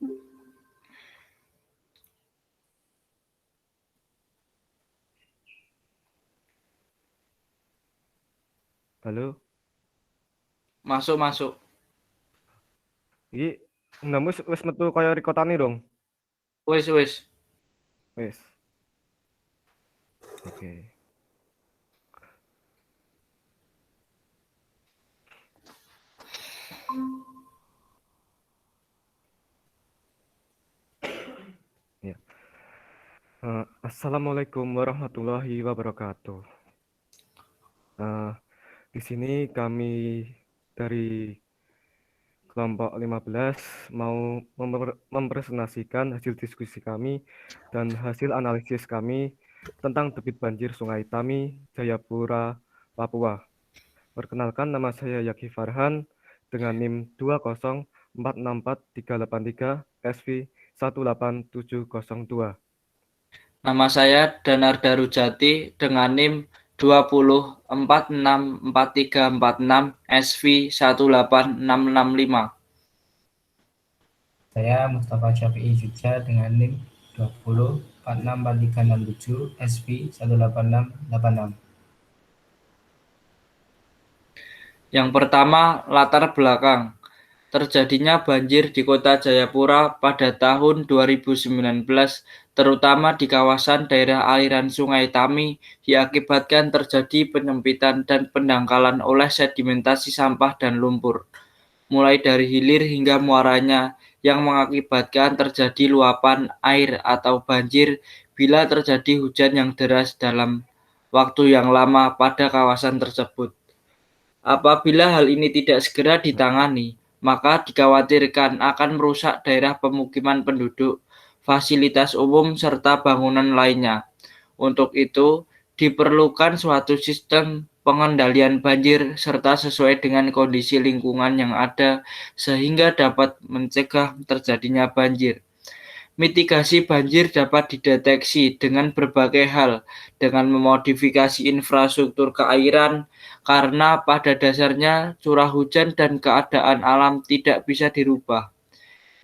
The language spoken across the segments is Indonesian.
Halo, Masuk, masuk. iki ndamu wis metu kaya rikotane dong. Wis, wis. Wis. Oke. Ya. Assalamualaikum warahmatullahi wabarakatuh. Eh, di sini kami dari kelompok 15 mau mempresentasikan hasil diskusi kami dan hasil analisis kami tentang debit banjir Sungai Tami, Jayapura, Papua. Perkenalkan, nama saya Yaki Farhan dengan NIM 2046438 SV 18702. Nama saya Danarda Rujati dengan NIM 20464346 SV 18665. Saya Mustafa Syafi'i Jogja dengan NIM 20464367 SV 18686. Yang pertama, latar belakang. Terjadinya banjir di Kota Jayapura pada tahun 2019, terutama di kawasan daerah aliran Sungai Tami, diakibatkan terjadi penyempitan dan pendangkalan oleh sedimentasi sampah dan lumpur, mulai dari hilir hingga muaranya, yang mengakibatkan terjadi luapan air atau banjir bila terjadi hujan yang deras dalam waktu yang lama pada kawasan tersebut. Apabila hal ini tidak segera ditangani, maka dikhawatirkan akan merusak daerah pemukiman penduduk, fasilitas umum, serta bangunan lainnya. Untuk itu, diperlukan suatu sistem pengendalian banjir serta sesuai dengan kondisi lingkungan yang ada sehingga dapat mencegah terjadinya banjir. Mitigasi banjir dapat dideteksi dengan berbagai hal, dengan memodifikasi infrastruktur keairan, karena pada dasarnya curah hujan dan keadaan alam tidak bisa dirubah.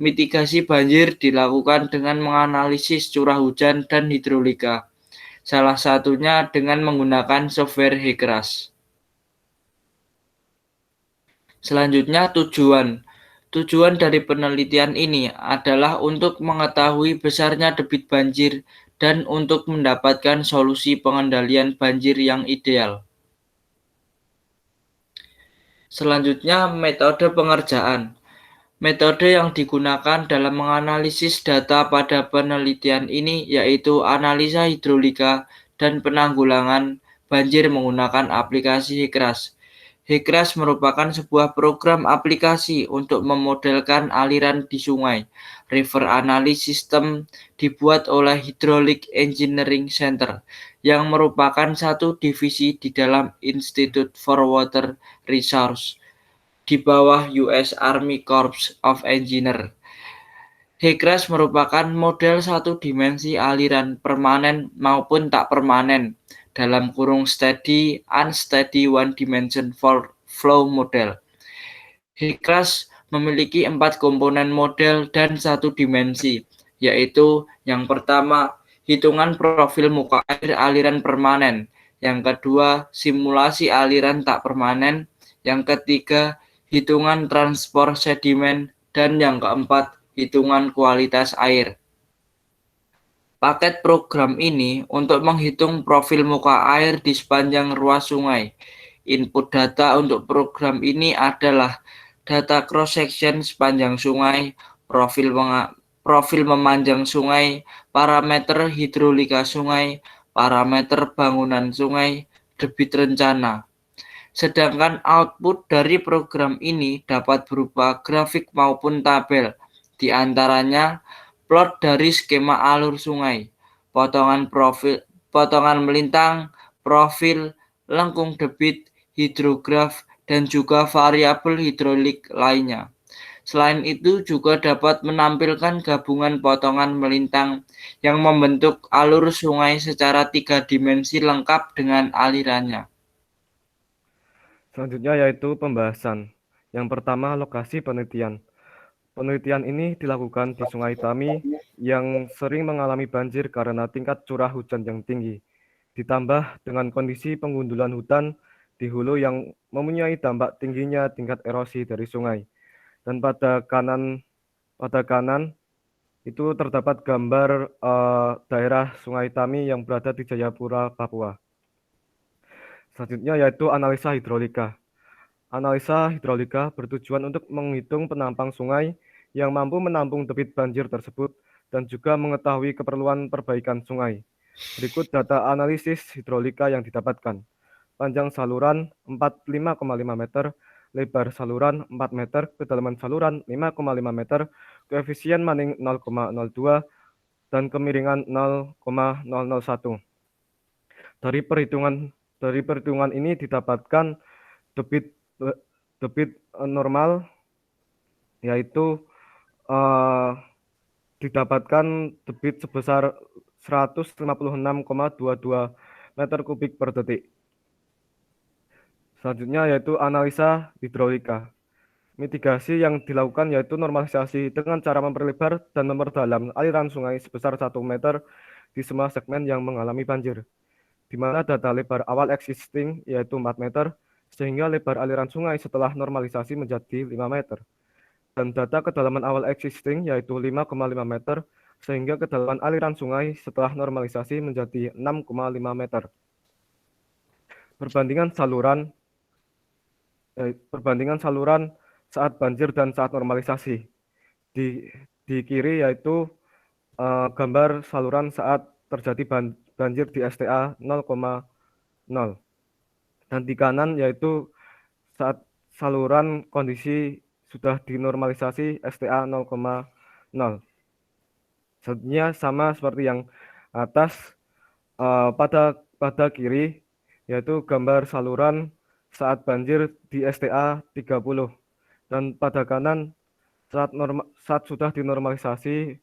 Mitigasi banjir dilakukan dengan menganalisis curah hujan dan hidrolika, salah satunya dengan menggunakan software HECRAS. Selanjutnya, Tujuan dari penelitian ini adalah untuk mengetahui besarnya debit banjir dan untuk mendapatkan solusi pengendalian banjir yang ideal. Selanjutnya, metode pengerjaan. Metode yang digunakan dalam menganalisis data pada penelitian ini yaitu analisa hidrolika dan penanggulangan banjir menggunakan aplikasi HECRAS. HECRAS merupakan sebuah program aplikasi untuk memodelkan aliran di sungai. River Analysis System dibuat oleh Hydraulic Engineering Center, yang merupakan satu divisi di dalam Institute for Water Resources di bawah US Army Corps of Engineers. HECRAS merupakan model satu dimensi aliran permanen maupun tak permanen (steady, unsteady, one dimension flow model). HECRAS memiliki 4 komponen model dan satu dimensi, yaitu yang pertama, hitungan profil muka air aliran permanen, yang kedua, simulasi aliran tak permanen, yang ketiga, hitungan transport sedimen, dan yang keempat, hitungan kualitas air. Paket program ini untuk menghitung profil muka air di sepanjang ruas sungai. Input data untuk program ini adalah data cross-section sepanjang sungai, profil memanjang sungai, parameter hidrolika sungai, parameter bangunan sungai, debit rencana. Sedangkan output dari program ini dapat berupa grafik maupun tabel, di antaranya plot dari skema alur sungai, potongan melintang, profil, lengkung debit, hidrograf, dan juga variabel hidrolik lainnya. Selain itu juga dapat menampilkan gabungan potongan melintang yang membentuk alur sungai secara 3 dimensi lengkap dengan alirannya. Selanjutnya yaitu pembahasan. Yang pertama, lokasi penelitian. Penelitian ini dilakukan di Sungai Tami yang sering mengalami banjir karena tingkat curah hujan yang tinggi, ditambah dengan kondisi penggundulan hutan di hulu yang mempunyai dampak tingginya tingkat erosi dari sungai. Dan pada kanan itu terdapat gambar daerah Sungai Tami yang berada di Jayapura, Papua. Selanjutnya yaitu analisa hidrolika. Analisa hidrolika bertujuan untuk menghitung penampang sungai yang mampu menampung debit banjir tersebut dan juga mengetahui keperluan perbaikan sungai. Berikut data analisis hidrolika yang didapatkan. Panjang saluran 45,5 meter, lebar saluran 4 meter, kedalaman saluran 5,5 meter, koefisien maning 0,02, dan kemiringan 0,001. Dari perhitungan ini didapatkan debit debit normal yaitu eh, didapatkan debit sebesar 156,22 meter kubik per detik. Selanjutnya yaitu analisa hidrolika. Mitigasi yang dilakukan yaitu normalisasi dengan cara memperlebar dan memperdalam aliran sungai sebesar 1 meter di semua segmen yang mengalami banjir, di mana data lebar awal existing yaitu 4 meter, sehingga lebar aliran sungai setelah normalisasi menjadi 5 meter. Dan data kedalaman awal existing yaitu 5,5 meter, sehingga kedalaman aliran sungai setelah normalisasi menjadi 6,5 meter. Perbandingan saluran saat banjir dan saat normalisasi. Di kiri yaitu gambar saluran saat terjadi banjir di STA 0,0. Dan di kanan yaitu saat saluran kondisi sudah dinormalisasi STA 0,0. Selanjutnya sama seperti yang atas, pada kiri yaitu gambar saluran saat banjir di STA 30, dan pada kanan saat sudah dinormalisasi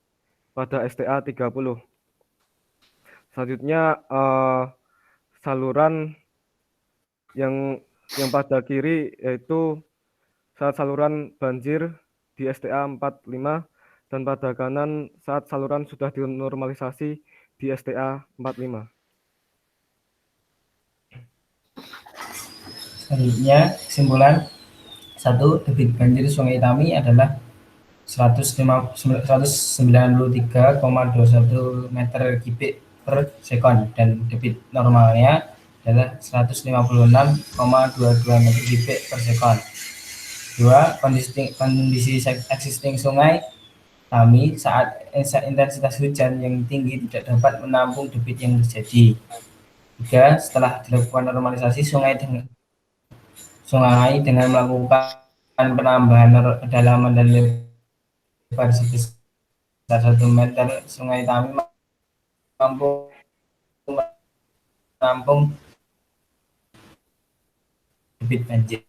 pada STA 30. Selanjutnya saluran yang pada kiri yaitu saat saluran banjir di STA 45, dan pada kanan saat saluran sudah dinormalisasi di STA 45. Selanjutnya, kesimpulan 1. Debit banjir Sungai Tami adalah 193,21 meter kubik per sekon dan debit normalnya adalah 156,22 meter kubik per sekon. 2. Kondisi existing Sungai Tami saat intensitas hujan yang tinggi tidak dapat menampung debit yang terjadi. 3. Setelah dilakukan normalisasi sungai dengan melakukan penambahan kedalaman dan lebar sebesar 1 meter, Sungai Tami mampu menampung debit banjir.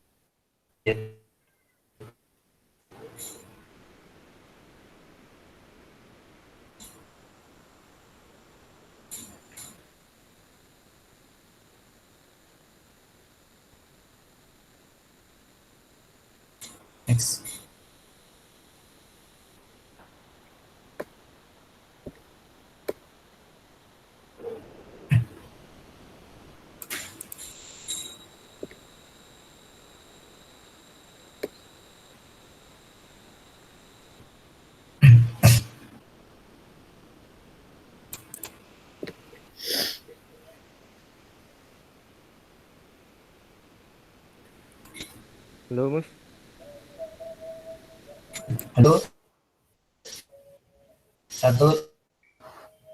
Next. Halo, Mus. Halo. 1.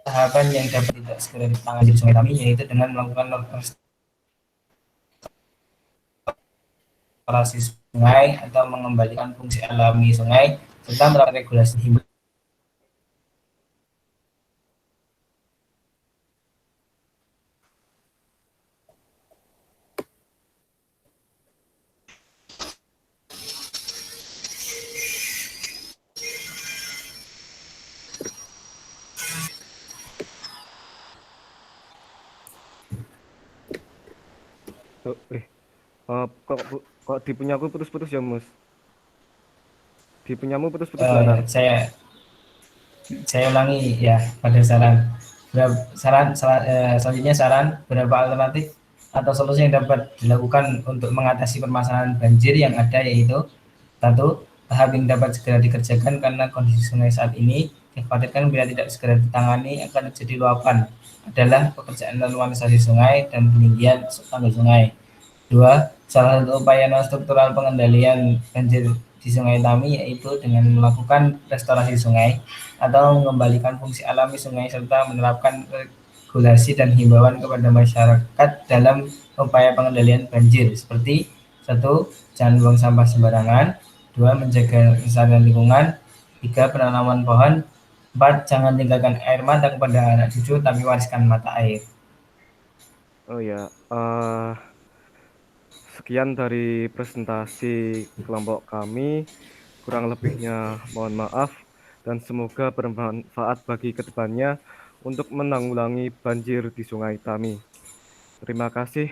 Tahapan yang dapat tidak segera ditangani di Sungai Tami yaitu dengan melakukan restorasi sungai atau mengembalikan fungsi alami sungai serta melakukan regulasi himbauan. Kok di punya aku putus-putus ya, Mus? Di punyamu putus-putus, Lara. Saya ulangi ya pada selanjutnya saran beberapa alternatif atau solusi yang dapat dilakukan untuk mengatasi permasalahan banjir yang ada, yaitu satu, tahap yang dapat segera dikerjakan karena kondisi sungai saat ini dikhawatirkan bila tidak segera ditangani akan terjadi luapan, adalah pekerjaan normalisasi sungai dan peninggian tanggul sungai. Dua, salah satu upaya non-struktural pengendalian banjir di Sungai Tami yaitu dengan melakukan restorasi sungai atau mengembalikan fungsi alami sungai serta menerapkan regulasi dan himbauan kepada masyarakat dalam upaya pengendalian banjir seperti satu, jangan buang sampah sembarangan. Dua, menjaga kelestarian lingkungan. Tiga, penanaman pohon. Empat, jangan tinggalkan air mata kepada anak cucu tapi wariskan mata air. Oh ya, sekian dari presentasi kelompok kami. Kurang lebihnya mohon maaf dan semoga bermanfaat bagi kedepannya untuk menanggulangi banjir di Sungai Tami. Terima kasih.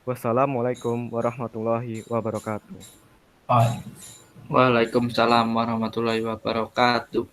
Wassalamualaikum warahmatullahi wabarakatuh. Oh, Waalaikumsalam warahmatullahi wabarakatuh.